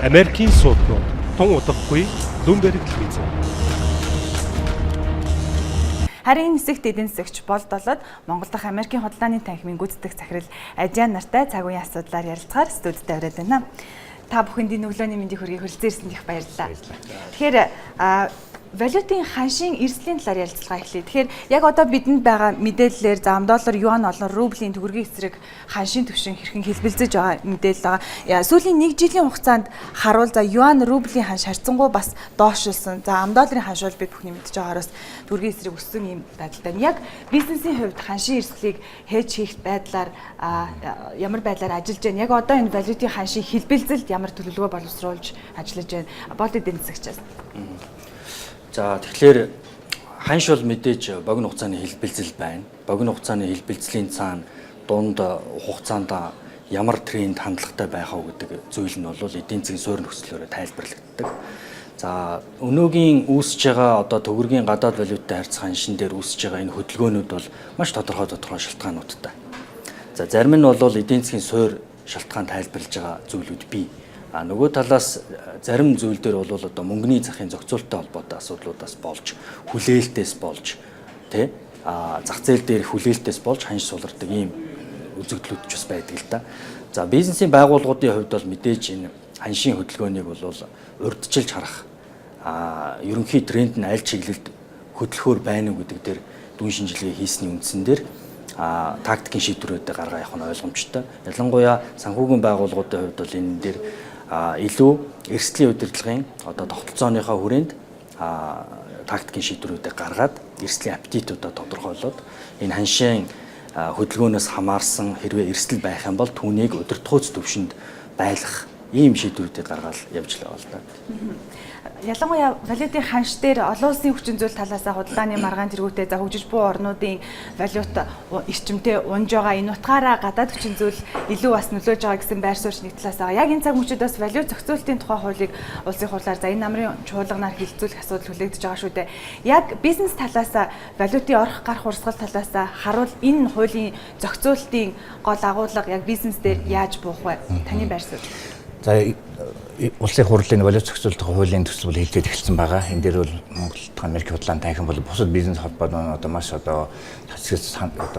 Америкийн суудлууд тун удахгүй Bloomberg TV. Харин нисэгт эдийн засагч болдолоод Монгол дахь Америкийн худалдааны танхимын гүйцэтгэх захирал О.Адъяа нартай цаг үеийн асуудлаар ярилцахаар студид тавьраад байна. Та бүхэнд өглөөний мэндийг хүргэе хүрэлцээрсэнд их баярлалаа. Тэгэхээр валютын ханшийн эрсдлийн талаар ярилцлага эхлэе. Тэгэхээр яг одоо бидэнд байгаа мэдээллээр $1 юан олон рублийн төгрөгийн эсрэг ханшийн түвшин хэрхэн хэлбэлзэж байгаа мэдээлэл байгаа. Сүүлийн 1 жилийн хугацаанд харуул за юан рублийн ханш харьцангуй бас доошилсон. За $10 ханш бол бид бүхний мэдж байгаараас төгрөгийн эсрэг өссөн юм байдалтай. Яг бизнесийн хувьд ханшийн эрсдлийг хэж хийх байдлаар ямар байдлаар ажиллаж байна? Яг одоо энэ валютын ханшийн хэлбэлзэлд ямар төлөвлөгөө боловсруулж ажиллаж байна? Болд эдийн засагчаас. За тэгэхээр ханш бол мэдээж богино хугацааны хэлбэлзэл байна. Богино хугацааны хэлбэлзлийн цаана дунд хугацаанд ямар тренд хандлагатай байх вэ гэдэг зүйл нь бол эдийн засгийн суурь нөхцлөөр тайлбарлагддаг. За өнөөгийн үүсэж байгаа одоо төгрөгийн гадаад валюттай харьцах ханшин дээр үүсэж байгаа энэ хөдөлгөөнүүд бол маш тодорхой шалтгаануудтай. За зарим нь бол эдийн засгийн суурь шалтгаан тайлбарлаж байгаа зүйлүүд бий. Нөгөө талаас зарим зүйл дээр бол одоо мөнгөний захын зохицуулалттай холбоотой асуудлуудаас болж хүлээлтээс болж тий зах зээл дээр хүлээлтээс болж ханш сулардаг ийм үзэгдлүүд ч бас байдаг л да. За бизнесийн байгууллагуудын хувьд бол мэдээж энэ ханшийн хөдөлгөөнийг бол урьдчилж харах ерөнхий тренд нь аль чиглэлд хөдлөхөөр байна уу гэдэг дээр дүн шинжилгээ хийсний үндсэн дээр тактикийн шийдвэрүүдээ гаргах явах нь ойлгомжтой. Ялангуяа санхүүгийн байгууллагуудын хувьд бол энэ дээр илүү эрсдлийн удирдлагын одоо тогтолцооныхоо хүрээнд тактикийн шийдвэрүүдийг гаргаад эрсдлийн аппетитуудаа тодорхойлоод энэ ханшийн хөдөлгөөнөөс хамаарсан хэрвээ эрсдэл байх юм бол түүнийг удирдахуйц төвшөнд байлгах ийм шийдвэрүүдийг гаргаад явж байгаа л да. Ялангуяа валютын ханш дээр олон улсын хүчин зүйл талаас худалдааны маргаан тэргүүтээ за хөгжиж буй орнуудын валют эрчимтэй унж байгаа энэ утгаараа гадаад хүчин зүйл илүү бас нөлөөж байгаа гэсэн байр суурь нэг талаас байгаа. Яг энэ цаг мөчид бас валют зохицуулалтын тухай хуулийг улсын хуулиар за энэ намрын чуулганаар хилцүүлэх асуудал хүлээгдэж байгаа шүү дээ. Яг бизнес талаас валютын орох гарах урсгал талаас харуул энэ хуулийн зохицуулалтын гол агуулга яг бизнес дээр яаж буух вэ? Таны байр суурь. За улсын хурлын валют зохицуулалтын хуулийн төсөл бол хэлээд эхэлсэн байгаа. Энэ дээр бол Монгол дахь Америкийн худалдааны танхим бол бусад бизнес холбоод одоо маш одоо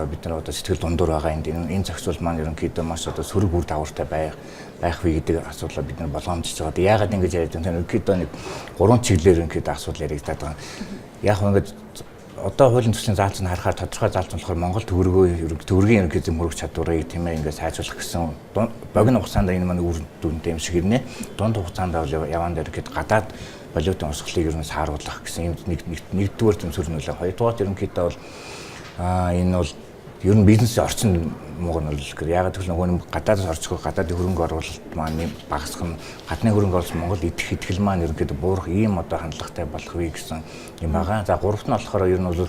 бид нар одоо сэтгэл дундуур байгаа. Энэ зохицуулалт маань ерөнхийдөө маш одоо сөрөг үр дагавартай байх вэ гэдэг асуудлаа бид нар болгоомжж байгаа. Яг ингэж яриад байгаа. Ерөнхийдөө нэг 3 чиглэлээр ерөнхийдөө асуудал яригдаад байгаа. Яг ингэж одоо хуулийн төслийн заалцыг харахаар тодорхой заалц болохоор Монгол төгрөгийн ерөнхий зэмхөрөх чадварыг тийм ээ ингээд сайжруулах гэсэн богино хугацаанд энэ маань үр дүнтэй юм шиг ирнэ. Дунд хугацаанд бол яваан дээр гээд гадаад валютын урсгалыг ер нь сааруулах гэсэн юм нэгдүгээр тэмцэл нөлөө. Хоёрдугаар ерөнхийдөө бол энэ бол ер нь бизнесийн орчин муугар нь бол ягаад гэвэл нөгөө гадаадаас орчихгүй гадаадын хөрөнгө оруулалт маань багасгах нь гадны хөрөнгө оруулалт Монгол идэх итгэл маань ерөнхийдөө буурах ийм одоо хандлагатай болох вэ гэсэн юм байгаа. За гуравт нь болохоор ер нь бол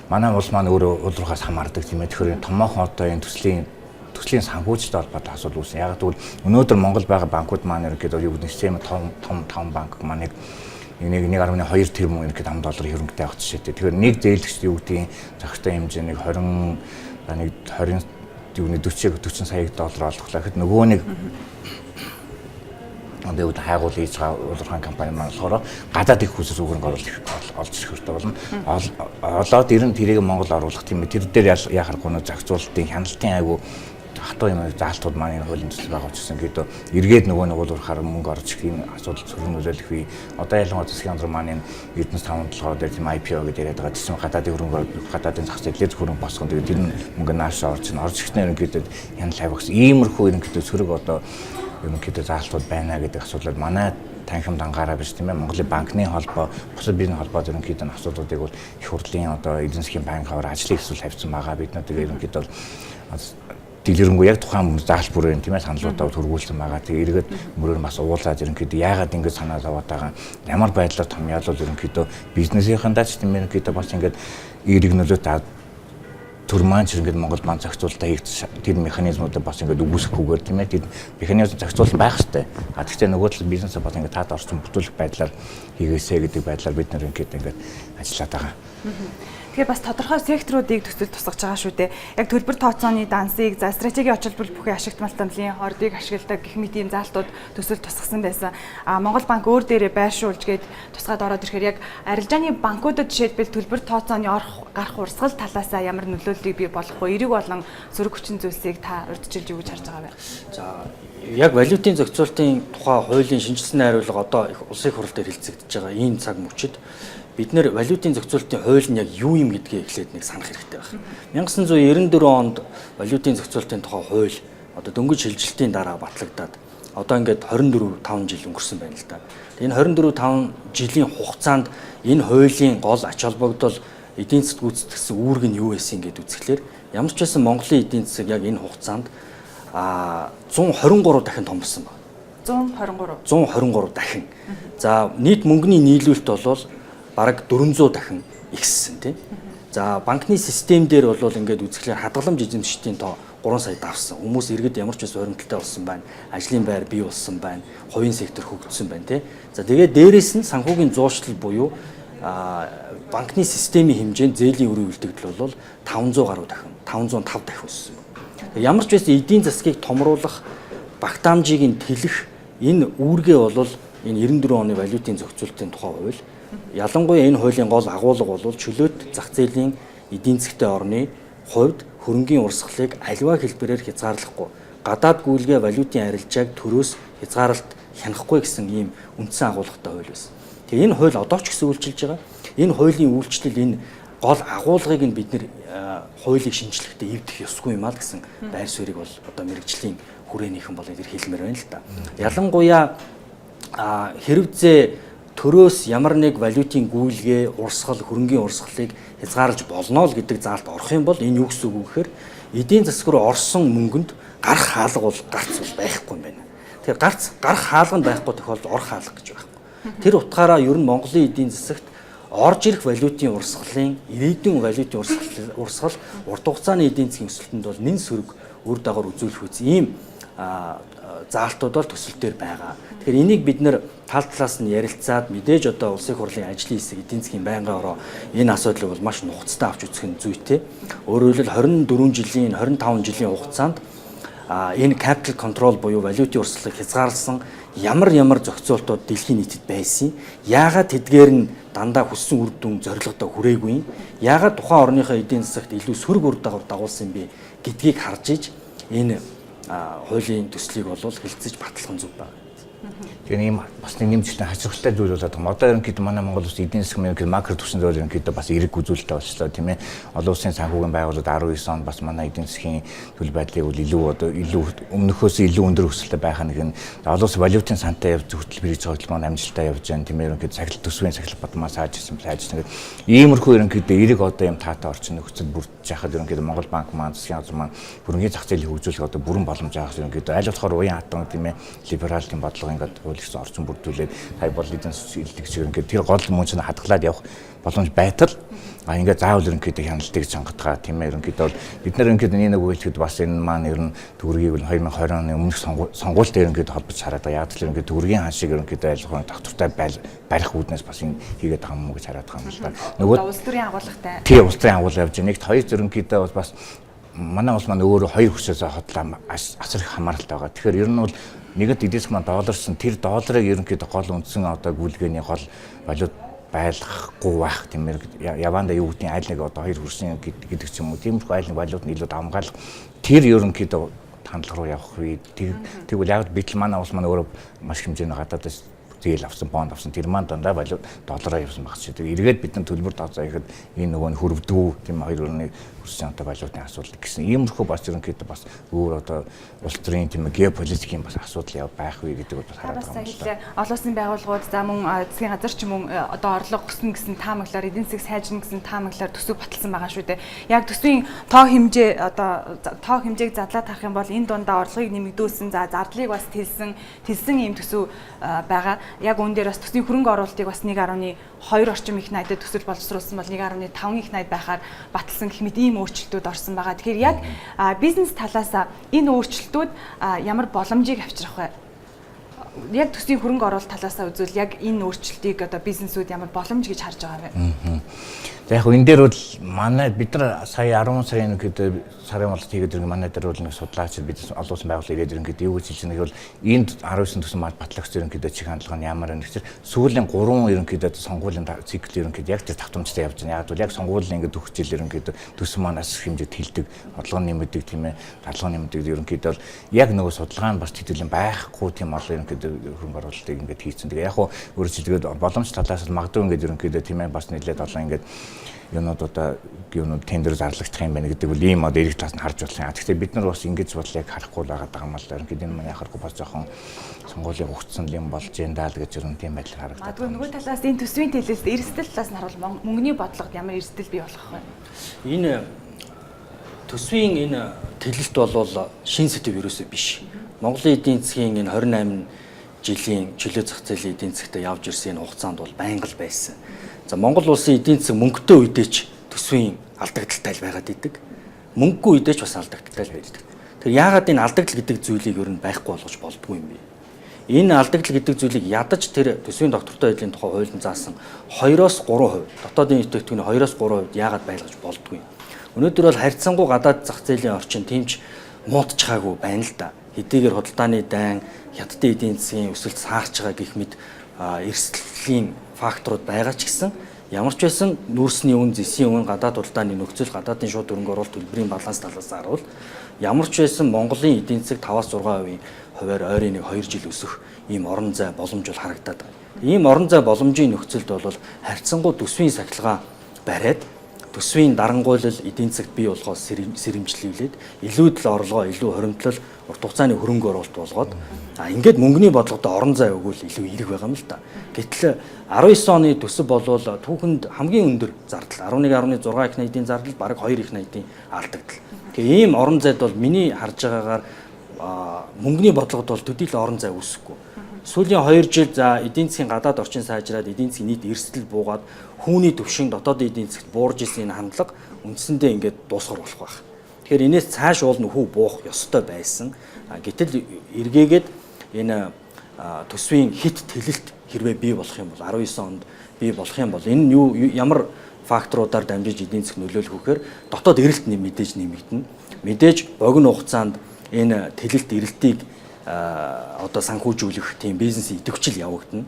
манай улс маань өөрөө улрахаас хамаардаг тийм ээ. Тэгэхээр томоохон одоо энэ төслийн санхүүжтэй холбоотой асуудал үүснэ. Ягаад гэвэл өнөөдөр Монгол байгаа банкуд маань ерөнхийдөө юу гэдэг систем том банк маань 1.2 тэрбум $1 хөрөнгөтэй авах жишээтэй. Тэгэхээр нэг зээлэгч юу гэдгийг зохистой хэмжээний 40 сая доллар олгохлаа гэхэд нөгөө нэг одоо хайгуул хийж байгаа улирхан компани маань болохоор гадаад их хүсэл хөрөнгө оруулалт олж ирэх хэрэгтэй болно. Олоод ер нь тэрийг Монгол оруулах тийм ээ. Тэр дээр яа харахгүй нөө зохицуулалтын хяналтын айгу хатуу юм заалтууд маань энэ хуулийн төсөл байгаа учраас ингээд эргээд нөгөө уулуурахаар мөнгө орж ирэх юм асуудал сөрөг нөлөөлөх бий. Одоо ялангуяа засгийн хамтран маань энэ эрдэнэс таван толгой дээр тийм IPO гэдэг яриад байгаа. Тэсвэн гадаадын хөрөнгө гадаадын зах зээлээр хөрөнгө босгоно. Тэгээд тэр мөнгө наашаа орж ирэхнээр ингээд хяналт авах гэсэн иймэрхүү ерөнхийдөө сөрөг одоо ерөнхийдөө заалтууд байна гэдэг асуудал манай танхимд анхаараа биш тийм ээ. Монголын банкны холбоо, бусад бизнес холбоо ерөнхийдөө асуудлуудыг бол их хурлын одоо эдийн засгийн банкаар ажлын хэсүүл тавьсан байгаа. Бид нар тэгээд ерөнхийдөө дэлгэрэнгүй яг тухайн заалт бүрээр тийм ээ саналуудаа төргүүлсэн байгаа. Тэгээ эргээд мөрөөр бас уулзаад ерөнхийдөө яагаад ингэж санаа зовоод байгаа ямар байдлаар томьёолол ерөнхийдөө бизнесийнхандаа ч тийм ээ ерөнхийдөө бас ингэж эерэг нөлөөтэй төр маань ч ингээд Монгол банк зохицуулалтаа хийх тэр механизмуудыг бас ингээд үүсгэхгүйгээр тийм ээ тэр механизм зохицуулалт байх хэрэгтэй. Гэхдээ нөгөө талд бизнесээ бас ингээд таад орсон бүтүүлэх байдлаар хийгээсэй гэдэг байдлаар бид нар ингээд ажиллаад байгаа. Тэгэхээр бас тодорхой секторуудыг төсөл тусгаж байгаа шүү дээ. Яг төлбөр тооцооны дансыг, за стратегийн очилбол бүхий ашигт малтамлын хордыг ашигладаг гэх мэт ийм заалтууд төсөл тусгасан байсан. Монгол банк өөр дээрээ байршуулж гээд тусгаад ороод ирэхээр яг арилжааны банкудад жишээлбэл төлбөр тооцооны орох гарах урсгал талаасаа ямар нөлөөллийг бий болгох вэ? Эерэг болон сөрөг хүчин зүйлсийг та урьдчилж юу гэж харж байгаа вэ? За яг валютын зохицуулалтын тухай хуулийн шинжилсэн найруулга одоо их улсын хурал дээр хэлцэгдэж байгаа ийм цаг мөчид бид нэр валютын зохицуулалтын хууль нь яг юу юм гэдгийг эхлээд нэг санах хэрэгтэй байна. 1994 онд валютын зохицуулалтын тухай хууль одоо дөнгөж шилжилтийн дараа батлагдаад одоо ингээд 24-5 жил өнгөрсөн байна л да. Энэ 24-5 жилийн хугацаанд энэ хуулийн гол ач холбогдол эдийн засаг гүйцэтгэсэн үүрэг нь юу байсан гэдээ үзэхлээр ямар ч байсан Монголын эдийн засаг яг энэ хугацаанд 123 дахин томорсон байна. 123 дахин. За нийт мөнгөний нийлүүлэлт бол бараг 400 дахин ихссэн тийм. За банкны систем дээр бол ингээд үзэхлээр хадгаламж эзэмшигчдийн тоо 3 сая давсан. Хүмүүс иргэд ямар ч байсан хоримтлалтай болсон байна. Ажлын байр бий болсон байна. Хувийн сектор хөгжсөн байна тийм. За тэгээд дээрэс нь санхүүгийн зуушлал буюу банкны системийн хэмжээнд зээлийн өрийн үлдэгдэл бол 500 гаруй дахин, 505 дахин өссөн. Ямар ч байсан эдийн засгийг томруулах, багтаамжийг нь тэлэх энэ үүргээ бол энэ 94 оны валютын зохицуулалтын тухай хууль. Ялангуяа энэ хуулийн гол агуулга бол чөлөөт зах зээлийн эдийн засгтай орны хувьд хөрөнгийн урсгалыг аливаа хэлбэрээр хязгаарлахгүй, гадаад гүйлгээ валютын арилжааг төрөөс хязгаарлалт хянахгүй гэсэн ийм үндсэн агуулгатай хууль байсан. Тэгээ энэ хууль одоо ч гэсэн үйлчилж байгаа. Энэ хуулийн үйлчлэл энэ гол агуулгыг нь бид нэр хуулийг шинжлэхдээ эвдэх ёсгүй юм аа гэсэн байр суурийг бол одоо мэрэгжлийн хүрээнийхэн бол эдгээр хэлмээр байна л да. Ялангуяа хэрэгцээ төрөөс ямар нэг валютын гүйлгээ, урсгал, хөрөнгийн урсгалыг хязгаарлаж болно л гэдэг заалт орох юм бол энэ юу гэсэн үг вэ гэхээр эдийн засаг руу орсон мөнгөнд гарах хаалга бол гарц бол байхгүй юм байна. Тэгэхээр гарах хаалга нь байхгүй тохиолдолд орох хаалга гэж байхгүй. Тэр утгаараа ер нь Монголын эдийн засагт орж ирэх валютын урсгалын ирээдүйн валютын урсгал урт хугацааны эдийн засгийн өсөлтөнд бол нэн сөрөг үр дагавар үзүүлэх үс ийм заалтууд бол төсөл дээр байгаа. Тэгэхээр энийг бид нэр тал талаас нь ярилцаад мэдээж одоо улсын хурлын ажлын хэсэг эдийн засгийн байнгын ороо энэ асуудлыг бол маш нухацтай авч үзэх нь зүйтэй. Өөрөөр хэлбэл 24 жилийн 25 жилийн хугацаанд энэ capital control буюу валютын урсгалыг хязгаарласан ямар зохицуултууд дэлхийн нийтэд байсан. Яагаад тэдгээр нь дандаа хүссэн үр дүн зорилгодоо хүрээгүй. Яагаад тухайн орныхоо эдийн засагт илүү сөрөг үр дагавар дагуулсан бэ гэдгийг харж иж энэ хуулийн төслийг бол хэлцэж батлах нь зөв байна. Тэгээ ийм бас нэмжлэн хачирхалтай зүйл болоод байгаа. Одоо ерөнхийдөө манай Монгол улс эдийн засгийн макро түвшин зөв ерөнхийдөө бас эрэг үзүүлэлттэй болчихлоо тийм ээ. Олон улсын санхүүгийн байгууллагууд 19 онд бас манай эдийн засгийн төлөв байдлыг бол илүү өмнөхөөс илүү өндөр өсөлттэй байх нэг нь олон улс валютын сантай явж хөтөлбөрийн цогцлол амжилттай явж байна тийм ээ. Ерөнхийдөө сахилт төсвийн сахилт батмаа сайжсан гэдэг. Иймэрхүү ерөнхийдөө эрэг одоо юм таатай орчин нөхцөл бүрдэж яхад ерөнхийдөө Монгол банк маань засгийн газар маань хөрөнгөний зах зээлийг хөгжүүлэх одоо бүрэн боломж авах ерөнхийдөө аль болохоор уян хатан тийм ээ либерал тийм бодлого ингээд гэсэн орчин бүрдүүлээд хай бол эдийн засгийн илтгэж ингээд тэр гол мөн чинь хадгалаад явах боломж байтал ингээд заавал ерөнхийдөө хяналтыг чангатгаа тийм ээ ерөнхийдөө бол бид нар ерөнхийдөө нэг үйлчлэхэд бас энэ маань ер нь төгрөгийг 2020 оны өмнөх сонгуульд ерөнхийдөө холбож хараад байгаа. Яг л ерөнхийдөө төгрөгийн ханшийг ерөнхийдөө айлхын тогтвортой барих үүднээс бас энэ хийгээд байгаа юм уу гэж хараад байгаа юм л да. Нөгөө улс төрийн агуулгатай. Тийм улс төрийн агуулга явж байгаа. Нэгт хоёр ерөнхийдөө бас манай улс маань өөрөө хоёр хүчээс хотлоо асар их хамааралтай байгаа. Тэгэхээр ер нь бол нэгд эдийн засаг маань долларсан тэр долларыг ерөнхийдөө гол үндсэн одоо гүйлгээний гол валют байлгахгүй байх тийм ээ. Яванда юу гэдгийг айл нэг одоо хоёр хөрсөн гэдэг ч юм уу. Тиймэрхүү айл нэг валют нь илүү хамгаалах тэр ерөнхийдөө хандлага руу явах вэ. Тэгвэл яг бид л манай улс маань өөрөө маш хэмжээний гадаадас зээл авсан, бонд авсан тэр маань дандаа валют доллараар явсан багч. Тэр эргээд бид нар төлбөр тооцоо ихэд энэ нөгөө нь хөрвдгүү тийм хоёр өрөөний хөрсөн одоо валютын асуудал гэсэн. Иймэрхүү бас ерөнхийдөө бас өөр одоо улс төрийн тийм геополитикийн бас асуудал яв байх вэ гэдэг бас хараад байгаа юм шиг. Олон улсын байгууллагууд за мөн засгийн газар ч юм уу одоо орлого өснө гэсэн таамаглаар эдийн засаг сайжирна гэсэн таамаглаар төсөв баталсан байгаа шүү дээ. Яг төсвийн тоо хэмжээг задлаад харах юм бол энэ дундаа орлогыг нэмэгдүүлсэн, за зардлыг бас тэлсэн ийм төсөв байгаа. Яг үүн дээр бас төсвийн хөрөнгө оруулалтыг бас 1.2 орчим их найдад төсөл боловсруулсан бол 1.5 их найд байхаар баталсан гэх мэт ийм өөрчлөлтүүд орсон байгаа. Тэгэхээр яг бизнес талаас энэ өөрчлөлтүүд ямар боломжийг авчрах вэ? Яг төсвийн хөрөнгө оруулалт талаас үзвэл яг энэ өөрчлөлтийг одоо бизнесүүд ямар боломж гэж харж байгаа вэ? За яг энэ дээр бол манай бид нар сая 10 сарын гэдэг сарын болт хийгээд ирэх манай дээр бол нэг судлаач бид олон улсын байгууллага ирээд ирэхэд юу гэж хэлж байгаа бол энд 19 төсөн батлагч ерөнхийдөө чих хандлага нь ямар нэг чинь сүүлийн 3 ерөнхийдөө сонгуулийн цикл ерөнхийдөө яг тэр давтамжтай явж байна. Яг бол яг сонгуулийн ингээд өгч жил ерөнхийдөө төсөн манаас хэмжээд хилдэг, бодлого нэмэгдэг тийм ээ, даргалгаа нэмэгдэг ерөнхийдөө бол яг нөгөө судалгаа нь бас хэдүүлэн байхгүй тийм олон ерөнхийдөө хөрөнгө оруулалтыг ингээд хийцэн. Тэгээ яг хөө өөрөөр хэлбэл боломж талаас нь магадгүй ингээд ерөнхийдөө тийм ээ бас нэлээд олон ингээд юунууд одоо юунууд тендер зарлагдах юм байна гэдэг бол ийм одоо эрэг талаас нь харж болох юм. Гэхдээ бид нар бас ингэж бол яг харахгүй байгаа юм л да. Ерөнхийдөө энэ манай харахгүй бас жоохон сонгуулийн хугацаанд юм болж जैन даа л гэж ер нь тийм байдлаар харагдаад. Магадгүй нөгөө талаас энэ төсвийн төлөөс эрсдэл талаас нь харуул мөнгөний бодлогод ямар эрсдэл бий болох вэ? Энэ төсвийн энэ тэлэлт бол шин сэдв ерөөсөө биш. Монголын эдийн засгийн энэ 28 жилийн чөлөө зах зээлийн эдийн засгт явж ирсэн энэ хугацаанд бол байнга л байсан. За Монгол улсын эдийн засаг мөнгөтэй үедээ ч төсвийн алдагдaltaй байгаад идэг. Мөнгөгүй үедээ ч бас алдагдaltaй байдаг. Тэр яагаад энэ алдагдал гэдэг зүйлийг ер нь байхгүй болгож болдгүй юм бэ? Энэ алдагдал гэдэг зүйлийг ядаж тэр төсвийн доктортой байдлын тухай хуулинд заасан 2-3%, дотоодын идэвхтэйгний 2-3% яагаад байлгаж болдгүй юм? Өнөөдөр бол харьцангуй гадаад зах зээлийн орчин тэмч муудчихаагүй байна л да. Хэдийгээр худалдааны дайн, хятадын эдийн засгийн өсөлт саарч байгаа гэх мэт эрсдлийн факторууд байгаа ч гэсэн ямар ч байсан нүүрсний үн, зэсийн үн, гадаад худалдааны нөхцөл, гадаадын шууд хөрөнгө оруулалт төлбөрийн баланс талаас харуул ямар ч байсан Монголын эдийн засаг 5-6% хувиар ойрын 2 жил өсөх ийм орон зай боломж бол харагдаад байна. Ийм орон зай боломжийн нөхцөлд бол харьцангуй төсвийн сахилгаан бариад төсвийн дарангуйлал эдийн засагт бий болгоос сэрэмжлүүлээд илүүдл орлогоо, илүү хоримтлал, урт хугацааны хөрөнгө оруулалт болгоод ингээд мөнгөний бодлогодоо орон зай өгвөл илүү эерэг байгаа юм л та. Гэтэл 19 оны төсөв болвол түүхэнд хамгийн өндөр зардал 11.6 их найдын зардал бараг 2 их найдын алдагдал. Тэгээ ийм орон зайд бол миний харж байгаагаар мөнгөний бодлогод бол төдийлөн орон зай үүсэхгүй. Сүүлийн 2 жил за эдийн засгийн гадаад орчин сайжраад эдийн засгийн нийт эрсдэл буугаад хүүний төвшин дотоодын эдийн засгт буурж исэн энэ хандлага үндсэндээ ингээд дуусгар болох байх. Тэгэхээр энэс цааш уул нөхөө буух ёстой байсан. Гэтэл эргээгээд энэ төсвийн хит тэлэлт хэрвээ бий болох юм бол 19 онд бий болох юм бол энэ юу ямар факторуудаар дамжиж эдийн засаг нөлөөлөх вэхээр дотоод эрэлт мэдээж нэмэгдэнэ. Мэдээж богино хугацаанд энэ тэлэлт эрэлтийг одоо санхүүжүүлэх тийм бизнес идэвхжил явагдана.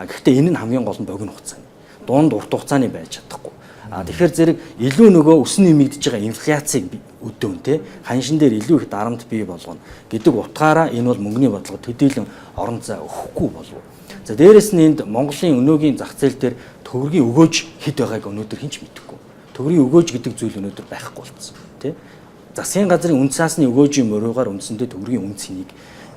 Гэхдээ энэ нь хамгийн гол нь богино хугацааны. Дунд урт хугацааны байж чадахгүй. Тэгэхээр зэрэг илүү нөгөө өснө нэмэгдэж байгаа инфляцийг өдөөн те ханшин дээр илүү их дарамт бий болгоно гэдэг утгаараа энэ бол мөнгөний бодлого төдийлөн орон зай өгөхгүй болов. За дээрэс нь энд Монголын өнөөгийн зах зээл дээр төгрөгийн өгөөж хэд байгааг өнөөдөр хэн ч мэдэхгүй. Төгрөгийн өгөөж гэдэг зүйл өнөөдөр байхгүй болсон те. Засгийн газрын үндэсний өгөөжийн мөрөөгөр үндсэндээ төгрөгийн үн цэнийг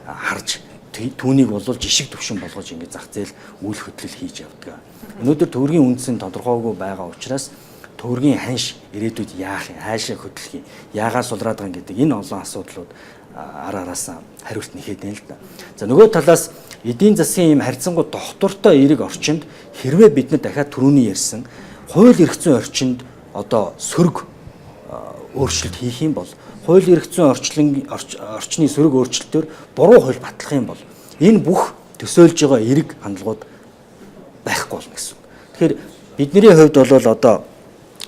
харж түүнийг болвол жишг төвшин болгож ингэ зах зээл үйл хөдлөл хийж явдаг. Өнөөдөр төгрөгийн үндэс нь тодорхойгүй байгаа учраас төгрөгийн ханш ирээдүйд яах юм, хаашаа хөдлөх юм, яагаад сулраад байгаа гэдэг энэ олон асуудлууд араасаа хариулт нэхэд байна л да. За нөгөө талаас эдийн засгийн ийм харьцангуй доктортой эерэг орчинд хэрвээ бид нар дахиад түрүүний ярьсан хууль эрх зүйн орчинд одоо сөрөг өөрчлөлт хийх юм бол хууль эрх зүйн орчны сөрөг өөрчлөлтөөр буруу хууль батлах юм бол энэ бүх төсөөлж байгаа эерэг хандлагууд байхгүй болно гэсэн. Тэгэхээр бидний хувьд бол одоо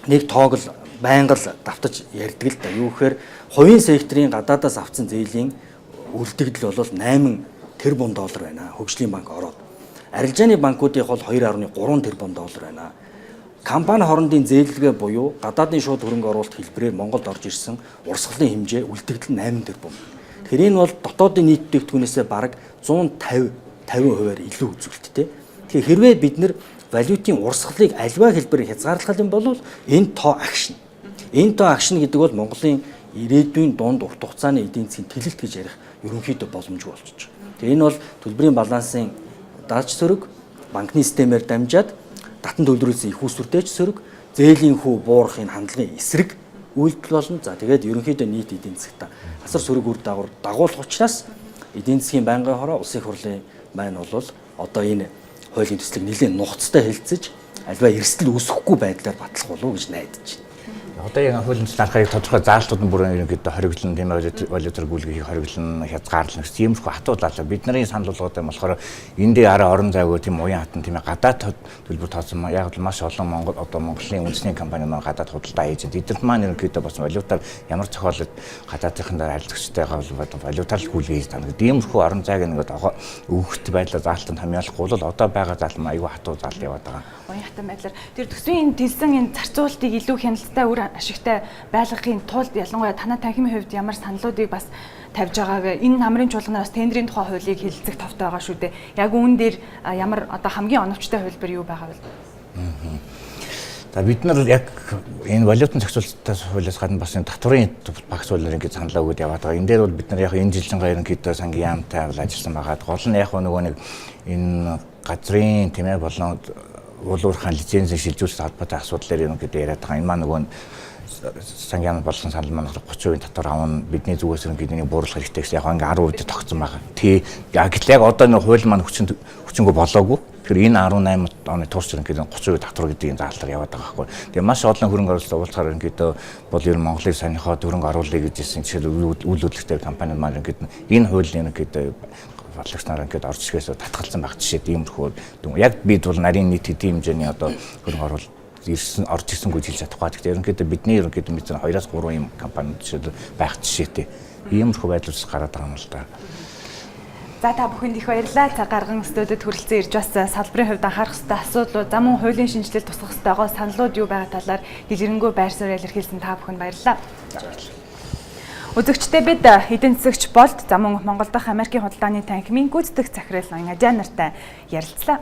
нэг тоог л байнга л давтаж ярьдаг л да. Юу гэхээр хувийн секторын гадаадаас авсан зээлийн үлдэгдэл бол 8 тэрбум доллар байна. Хөгжлийн банк ороод. Арилжааны банкуудын бол 2.3 тэрбум доллар байна. Компани хоорондын зээлэлгээ буюу гадаадын шууд хөрөнгө оруулалт хэлбэрээр Монголд орж ирсэн урсгалын хэмжээ үлдэгдэл 8 тэрбум. Тэгэхээр энэ бол дотоодын нийт бүтээгдэхүүнээсээ бараг 150% илүү үзүүлэлттэй. Тэгэхээр хэрвээ бид нэр валютын урсгалыг альва хэлбэрээр хязгаарлах юм бол энэ тоо агшина. Энэ тоо агшина гэдэг бол Монголын ирээдүйн дунд урт хугацааны эдийн засгийн тэлэлт гэж ярих ерөнхийдөө боломжгүй болчихж байгаа. Тэгээ энэ бол төлбөрийн балансын дааж сөрөг, банкны системээр дамжаад татан төлрүүлсэн их усүртэйч сөрөг, зээлийн хүү буурахын хандлагын эсрэг үйлдэл болно. За тэгээд ерөнхийдөө нийт эдийн засгт асар сөрөг үр дагуулах учраас эдийн засгийн байнгын хороо улсын хурлын маань бол одоо энэ хуулийн төслийг нэлээд нухацтай хэлцэж альва эрсдэл үүсэхгүй байдлаар батлах болов уу гэж найдаж байна. Одоо яг хуулийн дарахыг тодорхой заалтууд нь бүр ерөнхийдөө хориглоно тийм ээ валютаар гүйлгэхийг хориглоно хязгаарлана гэсэн иймэрхүү хатуу заалаа. Бидний санал болгоод юм болохоор энд дээр араа орон зайгүй тийм уян хатан тийм ээ гадаад төлбөр тооцсон яг л маш олон Монголын үндэсний компани маань гадаад худалдаа хийж байна. Эдгээрт маань ерөнхийдөө бас валютаар ямар зохиолод гадаадынхан дээр харилцагчтайгаа валютаар л гүйлгээ хийж тань. Иймэрхүү орон зайг нэг өгөхт байдлаа заалтанд хамгаалахгүй бол одоо байгаа заалт маань аюу хатуу заалт яваад байгаа. Уян хатан байдлаар тэр төсвийн тэлсэн энэ зарцуулалтыг илүү хяналттай үр ашигтай байлгахын тулд ялангуяа танай танхимын хувьд ямар саналуудыг бас тавьж байгааг энэ намрын чуулганаас тендерийн тухай хуулийг хэлэлцэх тавтай байгаа шүү дээ. Яг үүн дээр ямар одоо хамгийн оновчтой хувилбар юу байгаа вэ? За бид нар яг энэ валютын зохицуулалтаас хуулиас гадна бас энэ татварын багц хуулиар ингэж саналаа өгöd яваад байгаа. Энэ дээр бол бид нар яг энэ жилийн ерөнхийдөө сангийн яамтай ажилласан байгаа. Гол нь яг нөгөө нэг энэ газрын тийм ээ болон уулуурхаан лицензийг шилжүүлэх холбоотой асуудлаар ерөнхийдөө яриад байгаа. Энэ маань нөгөө сангийн болон санал маань 30% татвар авна. Бидний зүгээс ерөнхийдөө бууруулах хэрэгтэй гэсэн яг ингээ 10% тогтсон байгаа. Яг л яг одоо нэг хууль маань хүчингү болоогүй. Тэгэхээр энэ 18 оны турш ерөнхийдөө 30% татвар гэдэг энэ заалтаар яваад байгаа байхгүй. Тэгээ маш олон хөрөнгө оруулалт уулзахаар ерөнхийдөө бол ер нь Монголыг санийхоо хөрөнгө оруулалт гэж хэлсэн жишээл үйл хөдлөлттэй компаниуд маань ерөнхийдөө энэ хуулийн ерөнхийдөө бодлогчноор ингээд орж ирэхээс татгалзсан баг жишээ тиймэрхүү. Яг бид бол нарийн нийт хэдийн хэмжээний одоо хөрөнгө оруулалт орж ирсэнгүй хэлж чадахгүй. Тэгэхээр ерөнхийдөө бидний мэдсэн 2-3 юм компани жишээ байх жишээтэй. Иймэрхүү байдлаас гараад байгаа юм л да. За та бүхэнд их баярлалаа. Цаг гарган студид хүрэлцэн ирж бас салбарын хувьд анхаарах ёстой асуудлууд, зам мөн хуулийн шинжилэлд тусах ёстой байгаа саналууд юу байгаа талаар дэлгэрэнгүй байр суурь илэрхийлсэн та бүхэнд баярлалаа. Үзэгчдээ бид эдийн засагч болд зам мөн Монгол дахь Америкийн худалдааны танхимын гүйцэтгэх захирал О.Адъяа нартай ярилцлаа.